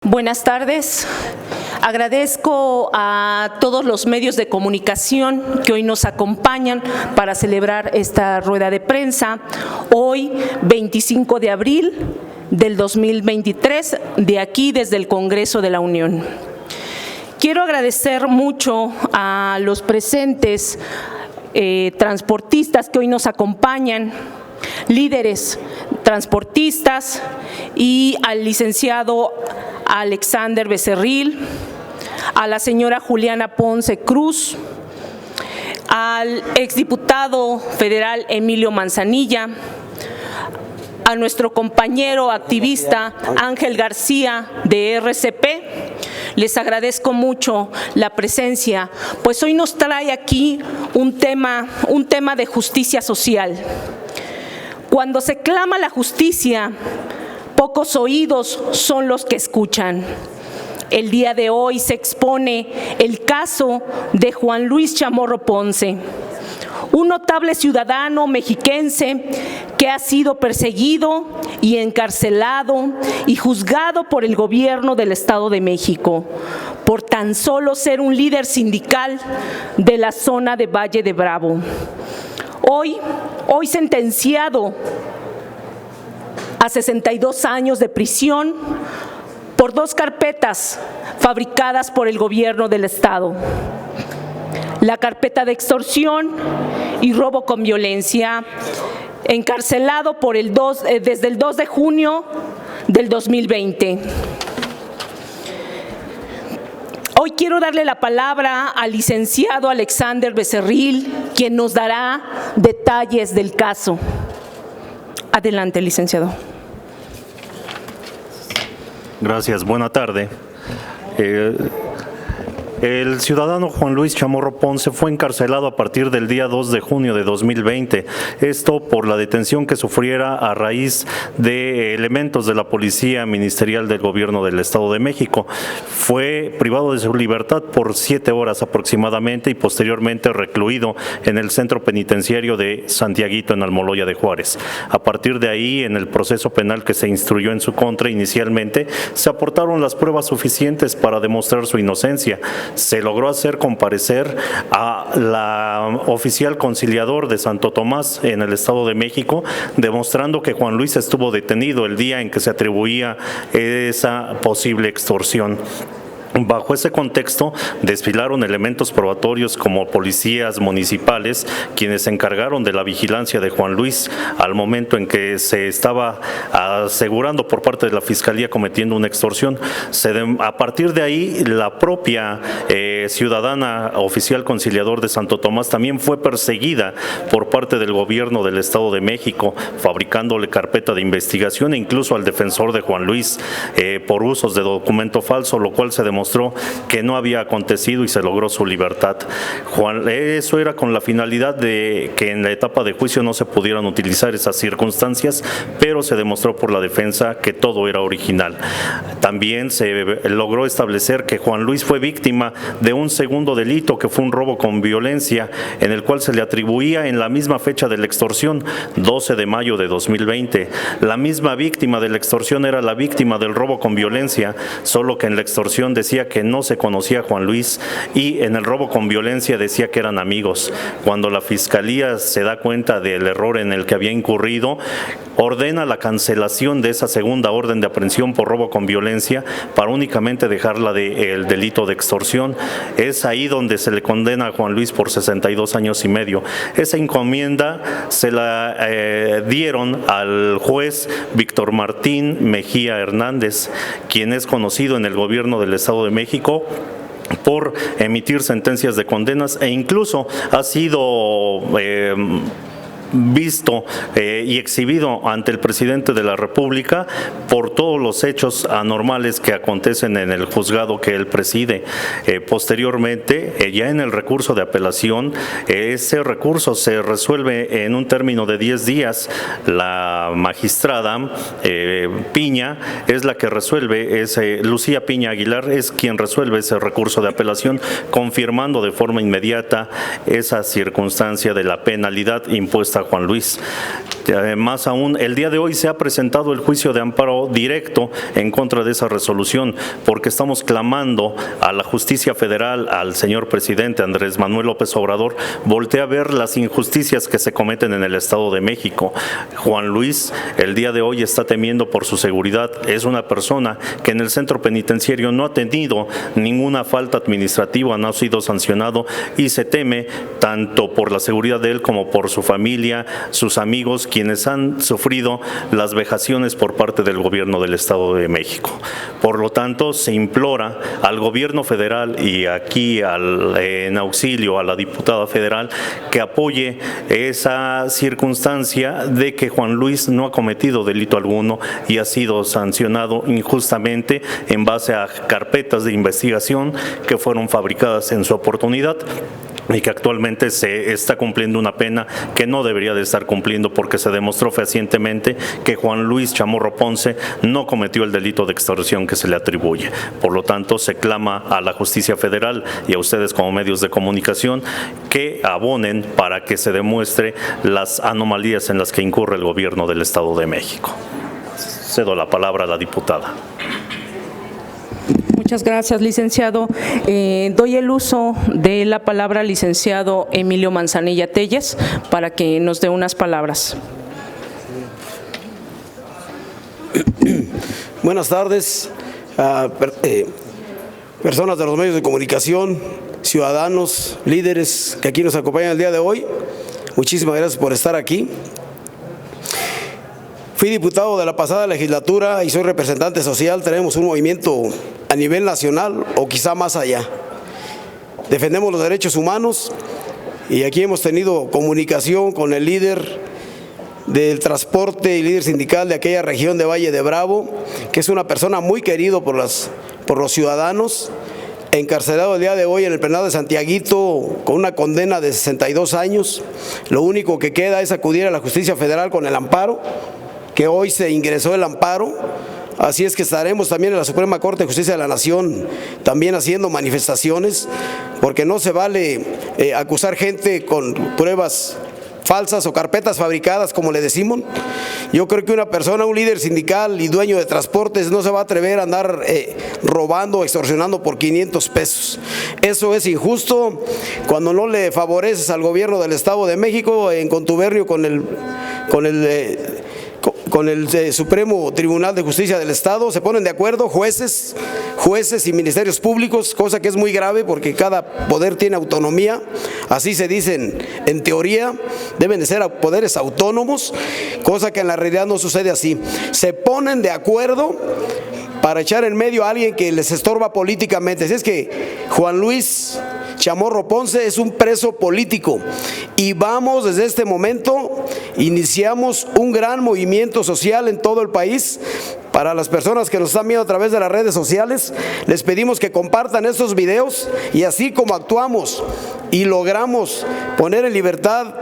Buenas tardes. Agradezco a todos los medios de comunicación que hoy nos acompañan para celebrar esta rueda de prensa. Hoy, 25 de abril del 2023, de aquí desde el Congreso de la Unión. Quiero agradecer mucho a los presentes transportistas que hoy nos acompañan, líderes transportistas, y al licenciado Alexander Becerril, a la señora Juliana Ponce Cruz, al exdiputado federal Emilio Manzanilla, a nuestro compañero activista Ángel García de RCP. Les agradezco mucho la presencia, pues hoy nos trae aquí un tema de justicia social. Cuando se clama la justicia, pocos oídos son los que escuchan. El día de hoy se expone el caso de Juan Luis Chamorro Ponce, un notable ciudadano mexiquense que ha sido perseguido y encarcelado y juzgado por el gobierno del Estado de México por tan solo ser un líder sindical de la zona de Valle de Bravo. Hoy sentenciado a 62 años de prisión por 2 carpetas fabricadas por el gobierno del Estado. La carpeta de extorsión y robo con violencia, encarcelado desde el 2 de junio del 2020. Hoy quiero darle la palabra al licenciado Alexander Becerril, quien nos dará detalles del caso. Adelante, licenciado. Gracias, buena tarde. El ciudadano Juan Luis Chamorro Ponce fue encarcelado a partir del día 2 de junio de 2020, esto por la detención que sufriera a raíz de elementos de la Policía Ministerial del Gobierno del Estado de México. Fue privado de su libertad por 7 horas aproximadamente y posteriormente recluido en el centro penitenciario de Santiaguito, en Almoloya de Juárez. A partir de ahí, en el proceso penal que se instruyó en su contra inicialmente, se aportaron las pruebas suficientes para demostrar su inocencia. Se logró hacer comparecer a la oficial conciliador de Santo Tomás en el Estado de México, demostrando que Juan Luis estuvo detenido el día en que se atribuía esa posible extorsión. Bajo ese contexto, desfilaron elementos probatorios como policías municipales, quienes se encargaron de la vigilancia de Juan Luis al momento en que se estaba asegurando por parte de la Fiscalía cometiendo una extorsión. A partir de ahí, la propia ciudadana oficial conciliador de Santo Tomás también fue perseguida por parte del gobierno del Estado de México, fabricándole carpeta de investigación e incluso al defensor de Juan Luis por usos de documento falso, lo cual se demostró que no había acontecido y se logró su libertad. Eso era con la finalidad de que en la etapa de juicio no se pudieran utilizar esas circunstancias, pero se demostró por la defensa que todo era original. También se logró establecer que Juan Luis fue víctima de un segundo delito, que fue un robo con violencia, en el cual se le atribuía en la misma fecha de la extorsión, 12 de mayo de 2020. La misma víctima de la extorsión era la víctima del robo con violencia, solo que en la extorsión decía que no se conocía a Juan Luis y en el robo con violencia decía que eran amigos. Cuando la Fiscalía se da cuenta del error en el que había incurrido, ordena la cancelación de esa segunda orden de aprehensión por robo con violencia para únicamente dejarla del delito de extorsión. Es ahí donde se le condena a Juan Luis por 62 años y medio. Esa encomienda se la dieron al juez Víctor Martín Mejía Hernández, quien es conocido en el gobierno del Estado de México por emitir sentencias de condenas e incluso ha sido visto y exhibido ante el presidente de la República por todos los hechos anormales que acontecen en el juzgado que él preside. Posteriormente, ya en el recurso de apelación, ese recurso se resuelve en un término de 10 días. La magistrada Piña es la que resuelve, Lucía Piña Aguilar es quien resuelve ese recurso de apelación, confirmando de forma inmediata esa circunstancia de la penalidad impuesta a Juan Luis. Más aún, el día de hoy se ha presentado el juicio de amparo directo en contra de esa resolución, porque estamos clamando a la justicia federal, al señor presidente Andrés Manuel López Obrador, voltea a ver las injusticias que se cometen en el Estado de México. Juan Luis, el día de hoy está temiendo por su seguridad. Es una persona que en el centro penitenciario no ha tenido ninguna falta administrativa, no ha sido sancionado y se teme tanto por la seguridad de él como por su familia, sus amigos, quienes han sufrido las vejaciones por parte del gobierno del Estado de México. Por lo tanto, se implora al gobierno federal y aquí en auxilio a la diputada federal que apoye esa circunstancia de que Juan Luis no ha cometido delito alguno y ha sido sancionado injustamente en base a carpetas de investigación que fueron fabricadas en su oportunidad y que actualmente se está cumpliendo una pena que no debería de estar cumpliendo, porque se demostró fehacientemente que Juan Luis Chamorro Ponce no cometió el delito de extorsión que se le atribuye. Por lo tanto, se clama a la justicia federal y a ustedes como medios de comunicación que abonen para que se demuestre las anomalías en las que incurre el gobierno del Estado de México. Cedo la palabra a la diputada. Muchas gracias, licenciado. Doy el uso de la palabra al licenciado Emilio Manzanilla Telles para que nos dé unas palabras. Buenas tardes, personas de los medios de comunicación, ciudadanos, líderes que aquí nos acompañan el día de hoy. Muchísimas gracias por estar aquí. Fui diputado de la pasada legislatura y soy representante social. Tenemos un movimiento a nivel nacional o quizá más allá. Defendemos los derechos humanos y aquí hemos tenido comunicación con el líder del transporte y líder sindical de aquella región de Valle de Bravo, que es una persona muy querido por los ciudadanos, encarcelado el día de hoy en el penal de Santiaguito con una condena de 62 años. Lo único que queda es acudir a la justicia federal con el amparo, que hoy se ingresó el amparo. Así es que estaremos también en la Suprema Corte de Justicia de la Nación también haciendo manifestaciones, porque no se vale acusar gente con pruebas falsas o carpetas fabricadas, como le decimos. Yo creo que una persona, un líder sindical y dueño de transportes no se va a atrever a andar robando o extorsionando por 500 pesos. Eso es injusto cuando no le favoreces al gobierno del Estado de México en contubernio con el Supremo Tribunal de Justicia del Estado. Se ponen de acuerdo jueces y ministerios públicos, cosa que es muy grave porque cada poder tiene autonomía, así se dicen en teoría, deben de ser poderes autónomos, cosa que en la realidad no sucede así. Se ponen de acuerdo para echar en medio a alguien que les estorba políticamente. Así es que Juan Luis Chamorro Ponce es un preso político y vamos desde este momento, iniciamos un gran movimiento social en todo el país. Para las personas que nos están viendo a través de las redes sociales, les pedimos que compartan estos videos y así como actuamos y logramos poner en libertad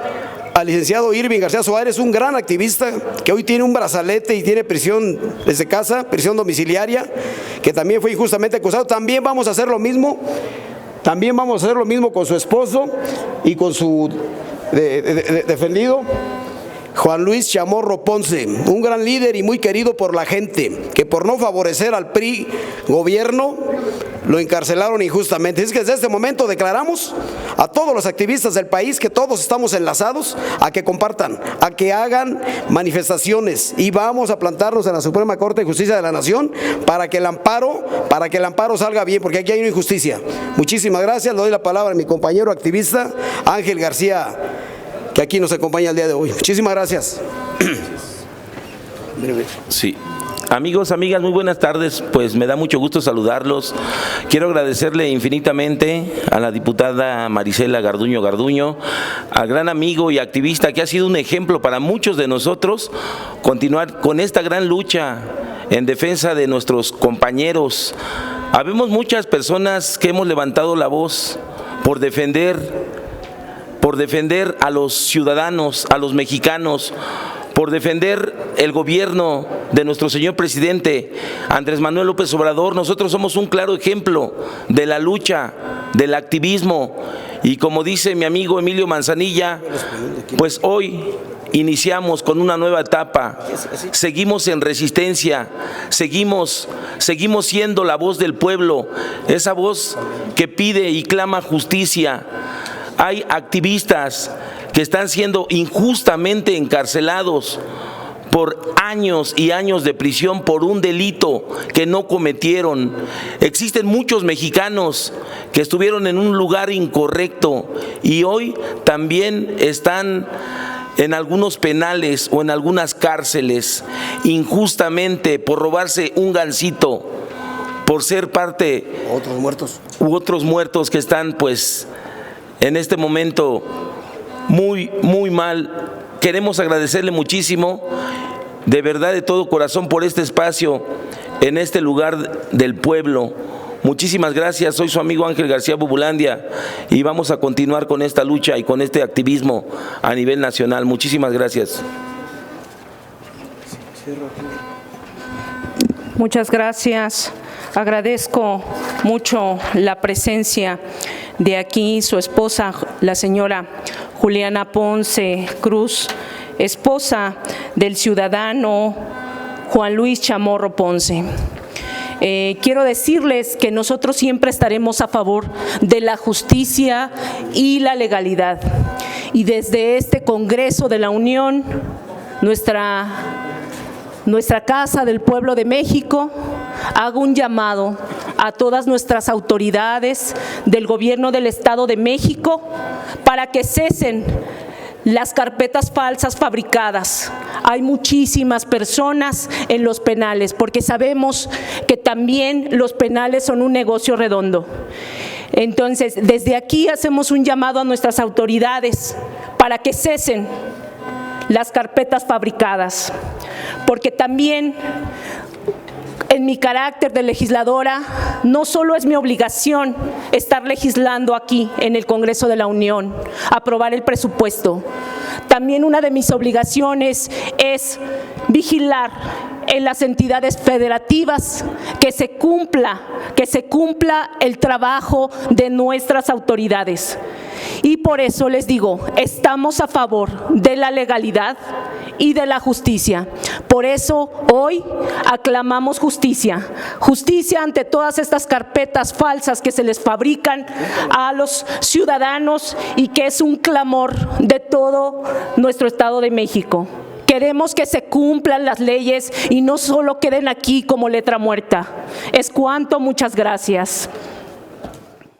al licenciado Irving García Suárez, un gran activista que hoy tiene un brazalete y tiene prisión desde casa, prisión domiciliaria, que también fue injustamente acusado. También vamos a hacer lo mismo. También vamos a hacer lo mismo con su esposo y con su defendido, Juan Luis Chamorro Ponce, un gran líder y muy querido por la gente, que por no favorecer al PRI gobierno, lo encarcelaron injustamente. Es que desde este momento declaramos a todos los activistas del país que todos estamos enlazados a que compartan, a que hagan manifestaciones y vamos a plantarnos en la Suprema Corte de Justicia de la Nación para que el amparo salga bien, porque aquí hay una injusticia. Muchísimas gracias. Le doy la palabra a mi compañero activista Ángel García, que aquí nos acompaña el día de hoy. Muchísimas gracias. Sí. Amigos, amigas, muy buenas tardes. Pues me da mucho gusto saludarlos. Quiero agradecerle infinitamente a la diputada Marisela Garduño, al gran amigo y activista que ha sido un ejemplo para muchos de nosotros, continuar con esta gran lucha en defensa de nuestros compañeros. Habemos muchas personas que hemos levantado la voz por defender a los ciudadanos, a los mexicanos, por defender el gobierno de nuestro señor presidente Andrés Manuel López Obrador. Nosotros somos un claro ejemplo de la lucha, del activismo, Y como dice mi amigo Emilio Manzanilla, pues hoy iniciamos con una nueva etapa, seguimos en resistencia, seguimos siendo la voz del pueblo, esa voz que pide y clama justicia. Hay activistas que están siendo injustamente encarcelados por años y años de prisión por un delito que no cometieron. Existen muchos mexicanos que estuvieron en un lugar incorrecto y hoy también están en algunos penales o en algunas cárceles injustamente por robarse un gansito, por ser parte otros muertos que están pues en este momento muy mal. Queremos agradecerle muchísimo, de verdad, de todo corazón, por este espacio en este lugar del pueblo. Muchísimas gracias. Soy su amigo Ángel García Bubulandia y vamos a continuar con esta lucha y con este activismo a nivel nacional. Muchísimas gracias. Muchas gracias. Agradezco mucho la presencia de aquí su esposa, la señora Juliana Ponce Cruz, esposa del ciudadano Juan Luis Chamorro Ponce. Quiero decirles que nosotros siempre estaremos a favor de la justicia y la legalidad. Y desde este Congreso de la Unión, nuestra Casa del Pueblo de México, hago un llamado a todas nuestras autoridades del Gobierno del Estado de México para que cesen las carpetas falsas fabricadas. Hay muchísimas personas en los penales, porque sabemos que también los penales son un negocio redondo. Entonces, desde aquí hacemos un llamado a nuestras autoridades para que cesen las carpetas fabricadas, porque también en mi carácter de legisladora, no solo es mi obligación estar legislando aquí en el Congreso de la Unión, aprobar el presupuesto. También una de mis obligaciones es vigilar en las entidades federativas que se cumpla el trabajo de nuestras autoridades. Y por eso les digo, estamos a favor de la legalidad y de la justicia. Por eso hoy aclamamos justicia, justicia ante todas estas carpetas falsas que se les fabrican a los ciudadanos y que es un clamor de todo nuestro Estado de México. Queremos que se cumplan las leyes y no solo queden aquí como letra muerta. Es cuanto, muchas gracias.